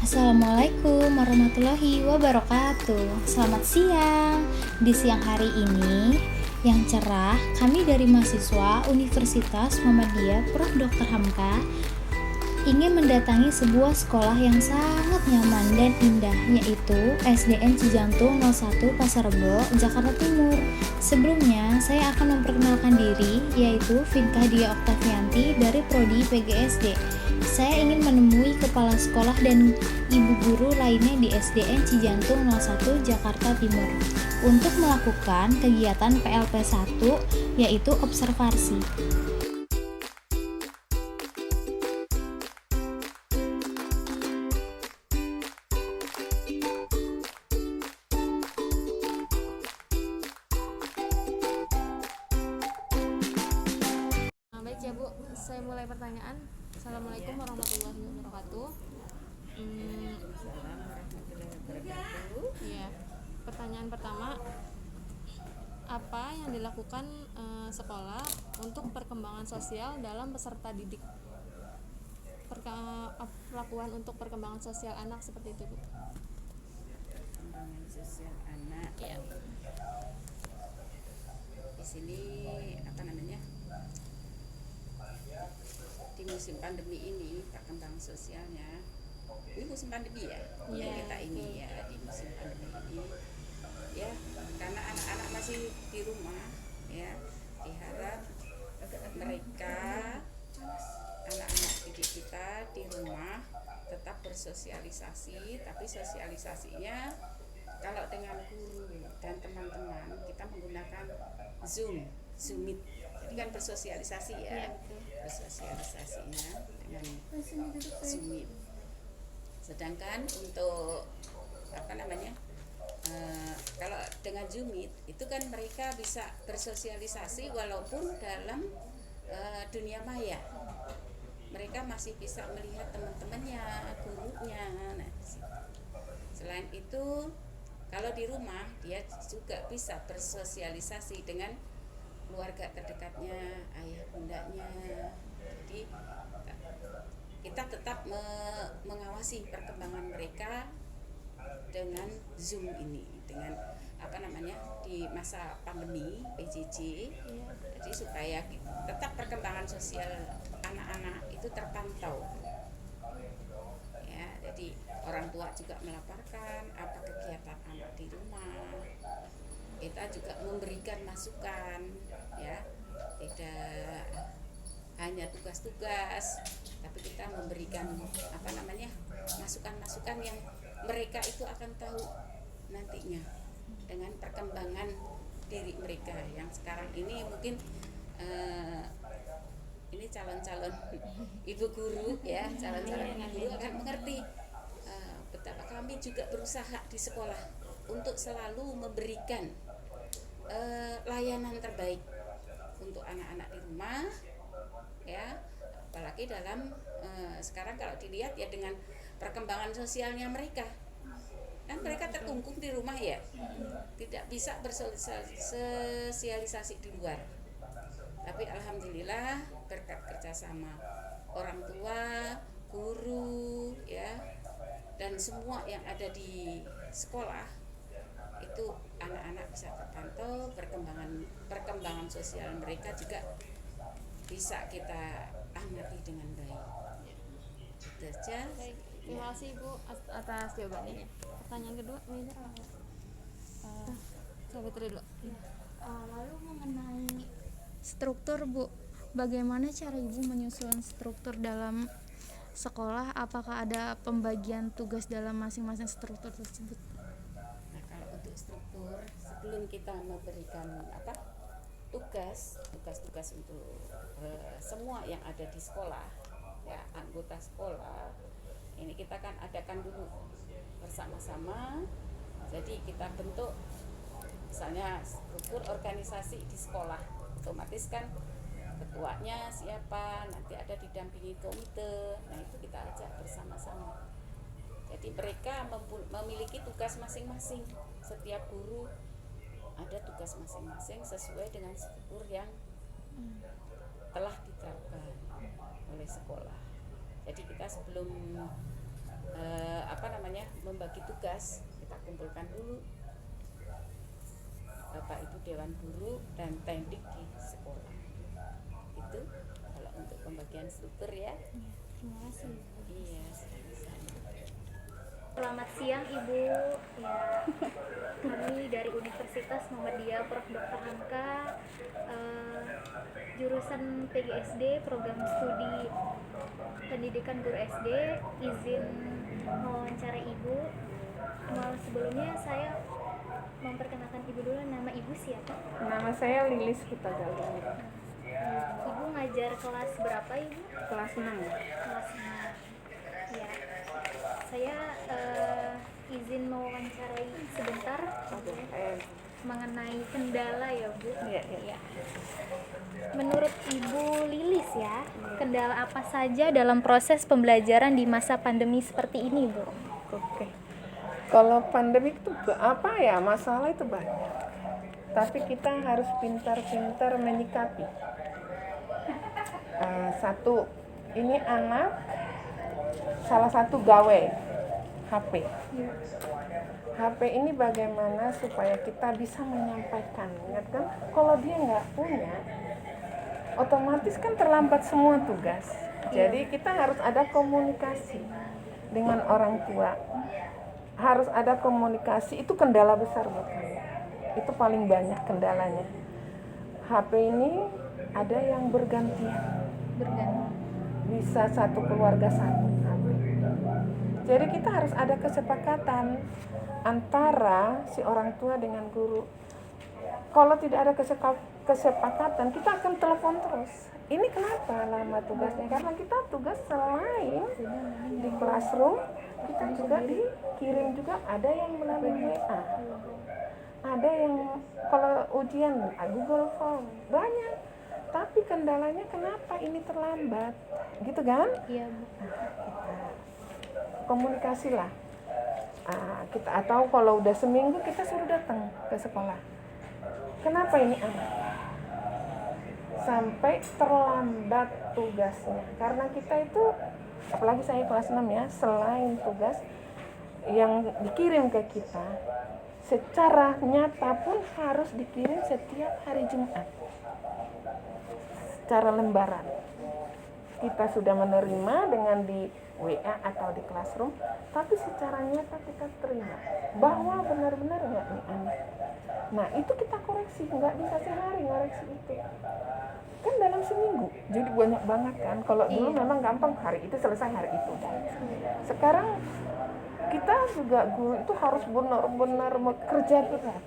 Assalamualaikum warahmatullahi wabarakatuh. Selamat siang. Di siang hari ini yang cerah, kami dari mahasiswa Universitas Muhammadiyah Prof. Dr. Hamka ingin mendatangi sebuah sekolah yang sangat nyaman dan indah, yaitu SDN Cijantung 01 Pasar Rebo, Jakarta Timur. Sebelumnya, saya akan memperkenalkan diri, yaitu Vinka Dia Oktavianti dari Prodi PGSD. Saya ingin menemui kepala sekolah dan ibu guru lainnya di SDN Cijantung 01 Jakarta Timur untuk melakukan kegiatan PLP 1, yaitu observasi. Baik ya Bu, saya mulai pertanyaan. Assalamualaikum warahmatullahi wabarakatuh. Ya, pertanyaan pertama, apa yang dilakukan sekolah untuk perkembangan sosial dalam peserta didik? Perlakuan untuk perkembangan sosial anak seperti itu Bu. Perkembangan sosial anak. Ya. Di sini di musim pandemi ini perkembangan sosialnya, ini musim pandemi ya, kita ini ya di musim pandemi ini ya, karena anak-anak masih di rumah ya, diharap mereka anak-anak didik kita di rumah tetap bersosialisasi, tapi sosialisasinya kalau dengan guru dan teman-teman kita menggunakan Zoom Meet. Jadi kan bersosialisasi ya, bersosialisasinya dengan Zoom Meet. Sedangkan untuk kalau dengan Zoom Meet itu kan mereka bisa bersosialisasi walaupun dalam dunia maya. Mereka masih bisa melihat teman-temannya, gurunya. Nah, selain itu, kalau di rumah dia juga bisa bersosialisasi dengan keluarga terdekatnya, ayah bundanya. Jadi kita tetap mengawasi perkembangan mereka dengan Zoom ini, dengan di masa pandemi PJJ. Jadi supaya tetap perkembangan sosial anak-anak itu terpantau. Ya, jadi orang tua juga melaporkan apa kegiatan anak di rumah. Kita juga memberikan masukan ya, tidak hanya tugas-tugas, tapi kita memberikan masukan-masukan yang mereka itu akan tahu nantinya dengan perkembangan diri mereka yang sekarang ini mungkin ini calon-calon ibu guru ya, calon-calon ibu guru akan mengerti betapa kami juga berusaha di sekolah untuk selalu memberikan layanan terbaik untuk anak-anak di rumah ya, apalagi dalam sekarang kalau dilihat ya dengan perkembangan sosialnya mereka, kan mereka terkungkung di rumah ya, tidak bisa bersosialisasi di luar. Tapi alhamdulillah berkat kerjasama orang tua, guru ya, dan semua yang ada di sekolah, itu anak-anak bisa terpantau, perkembangan sosial mereka juga bisa kita amati dengan baik. Itu aja. Terima kasih Ibu atas jawabannya. Pertanyaan kedua, coba dulu. Lalu mengenai struktur Bu, bagaimana cara Ibu menyusun struktur dalam sekolah? Apakah ada pembagian tugas dalam masing-masing struktur tersebut? Nah, kalau untuk struktur, sebelum kita memberikan tugas untuk semua yang ada di sekolah ya, anggota sekolah ini kita kan adakan dulu bersama-sama. Jadi kita bentuk misalnya struktur organisasi di sekolah, otomatis kan ketuanya siapa, nanti ada didampingi komite. Nah, itu kita ajak bersama-sama. Jadi mereka memiliki tugas masing-masing. Setiap guru ada tugas masing-masing sesuai dengan struktur yang telah diterapkan oleh sekolah. Jadi kita sebelum membagi tugas, kita kumpulkan dulu Bapak Ibu Dewan Guru dan Tendik di sekolah. Itu kalau untuk pembagian struktur ya. Terima kasih. Iya, sama-sama. Selamat siang Ibu. Ya, kami dari Universitas Muhammadiyah Prof. Dr. Hamka, jurusan PGSD, program studi pendidikan guru SD, izin mewawancara Ibu. Sebelumnya saya memperkenalkan Ibu dulu, nama Ibu siapa? Nama saya Lilis Hutagalung. Ibu ngajar kelas berapa Ibu? Kelas 6. Kelas 6. Ya. Saya izin mewawancarai sebentar mengenai kendala ya Bu. Iya. Ya. Menurut Ibu Lilis ya, kendala apa saja dalam proses pembelajaran di masa pandemi seperti ini Bu? Oke. Kalau pandemi itu masalah itu banyak. Tapi kita harus pintar-pintar menyikapi. Satu, ini anak salah satu gawe HP. HP ini bagaimana supaya kita bisa menyampaikan, ingat kan? Kalau dia nggak punya, otomatis kan terlambat semua tugas. Jadi kita harus ada komunikasi dengan orang tua. Harus ada komunikasi, itu kendala besar buat kami. Itu paling banyak kendalanya. HP ini ada yang bergantian. Bisa satu keluarga satu HP. Jadi kita harus ada kesepakatan antara si orang tua dengan guru. Kalau tidak ada kesepakatan, kita akan telepon terus. Ini kenapa lama tugasnya? Karena kita tugas selain di classroom, kita juga dikirim juga, ada yang melalui WA. Ada yang kalau ujian Google Form, banyak. Tapi kendalanya kenapa ini terlambat? Gitu kan? Iya Bu. Komunikasilah. Kita atau kalau udah seminggu kita suruh datang ke sekolah. Kenapa ini anak sampai terlambat tugasnya? Karena kita itu, apalagi saya kelas 6 ya, selain tugas yang dikirim ke kita, secara nyata pun harus dikirim setiap hari Jumat secara lembaran. Kita sudah menerima dengan di WA atau di classroom, tapi secara nyata kita terima bahwa benar-benar nggak nih anak. Nah itu kita koreksi, nggak bisa sehari ngoreksi itu. Kan dalam seminggu, jadi banyak banget kan. Kalau dulu memang gampang, hari itu selesai, hari itu. Sekarang kita juga guru itu harus benar-benar kerja berat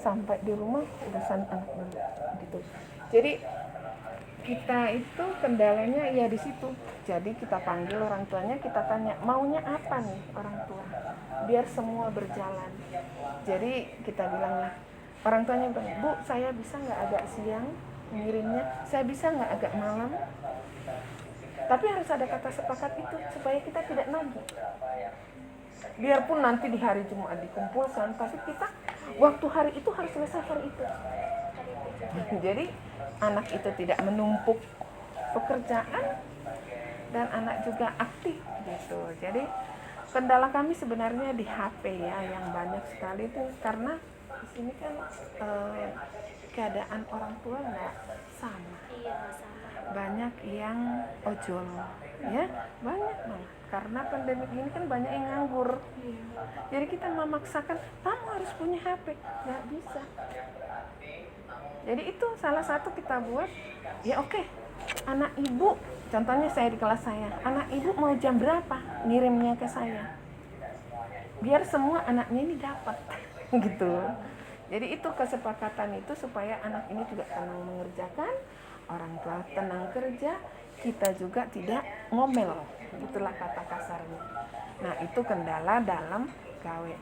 sampai di rumah urusan anak dulu gitu. Jadi kita itu kendalanya ya di situ. Jadi kita panggil orang tuanya, kita tanya maunya apa nih orang tua, biar semua berjalan. Jadi kita bilang lah, orang tuanya bilang, Bu saya bisa nggak agak siang mengirimnya, saya bisa nggak agak malam. Tapi harus ada kata sepakat itu supaya kita tidak nagih. Biarpun nanti di hari Jumat dikumpulkan, tapi kita waktu hari itu harus selesai hari itu. Jadi anak itu tidak menumpuk pekerjaan dan anak juga aktif gitu. Jadi kendala kami sebenarnya di HP ya, yang banyak sekali itu karena di sini kan keadaan orang tua nggak sama. Banyak yang ojol ya, banyak malah karena pandemi ini kan banyak yang nganggur. Jadi kita memaksakan kamu harus punya HP, nggak bisa. Jadi itu salah satu kita buat ya oke. Anak ibu, contohnya saya di kelas saya, anak ibu mau jam berapa ngirimnya ke saya, biar semua anaknya ini dapat gitu. Jadi itu kesepakatan itu supaya anak ini juga tenang mengerjakan, orang tua tenang kerja, kita juga tidak ngomel, itulah kata kasarnya. Nah itu kendala dalam gawe.